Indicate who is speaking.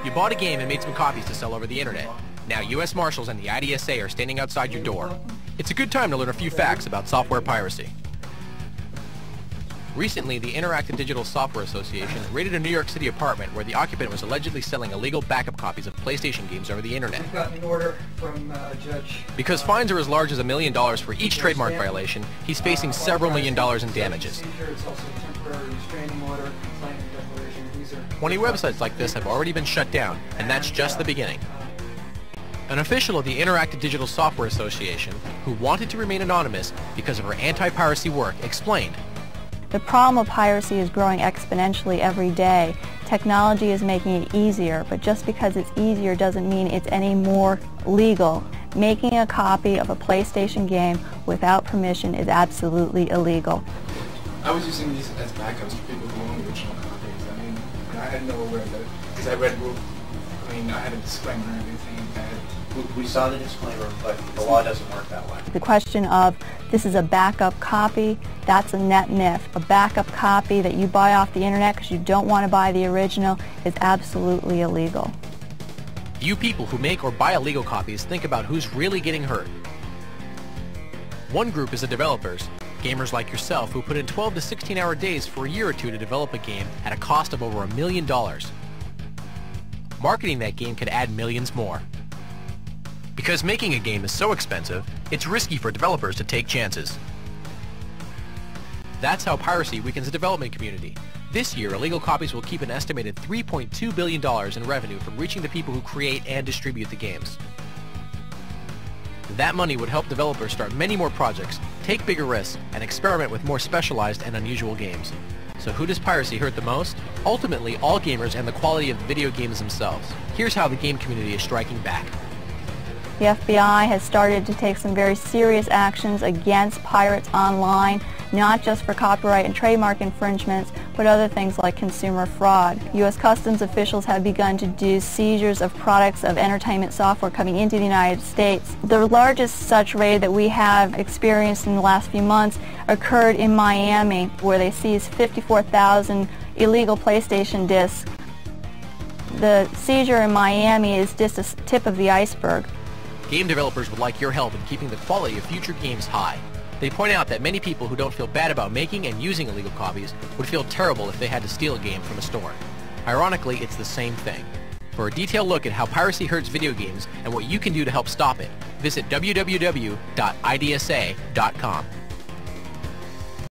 Speaker 1: You bought a game and made some copies to sell over the internet. Now U.S. Marshals and the IDSA are standing outside your door. It's a good time to learn a few facts about software piracy. Recently, the Interactive Digital Software Association raided a New York City apartment where the occupant was allegedly selling illegal backup copies of PlayStation games over the internet.
Speaker 2: We've gotten an order from a judge.
Speaker 1: Because fines are as large as $1 million for each trademark violation, he's facing several $1 million in damages. 20 websites like this have already been shut down, and that's just the beginning. An official of the Interactive Digital Software Association, who wanted to remain anonymous because of her anti-piracy work, explained,
Speaker 3: "The problem of piracy is growing exponentially every day. Technology is making it easier, but just because it's easier doesn't mean it's any more legal. Making a copy of a PlayStation game without permission is absolutely illegal."
Speaker 4: I was using these as backups for people who own original copies. I mean, I had no aware that, because I read, I had a disclaimer and everything.
Speaker 5: We saw the disclaimer, but the law doesn't work that way.
Speaker 3: The question of this is a backup copy, that's a net myth. A backup copy that you buy off the internet because you don't want to buy the original is absolutely illegal.
Speaker 1: You people who make or buy illegal copies think about who's really getting hurt. One group is the developers, gamers like yourself who put in 12 to 16-hour days for a year or two to develop a game at a cost of over $1 million. Marketing that game could add millions more. Because making a game is so expensive, it's risky for developers to take chances. That's how piracy weakens the development community. This year, illegal copies will keep an estimated $3.2 billion in revenue from reaching the people who create and distribute the games. That money would help developers start many more projects, take bigger risks, and experiment with more specialized and unusual games. So who does piracy hurt the most? Ultimately, all gamers and the quality of video games themselves. Here's how the game community is striking back.
Speaker 3: The FBI has started to take some very serious actions against pirates online, not just for copyright and trademark infringements, but other things like consumer fraud. U.S. Customs officials have begun to do seizures of products of entertainment software coming into the United States. The largest such raid that we have experienced in the last few months occurred in Miami, where they seized 54,000 illegal PlayStation discs. The seizure in Miami is just a tip of the iceberg.
Speaker 1: Game developers would like your help in keeping the quality of future games high. They point out that many people who don't feel bad about making and using illegal copies would feel terrible if they had to steal a game from a store. Ironically, it's the same thing. For a detailed look at how piracy hurts video games and what you can do to help stop it, visit www.idsa.com.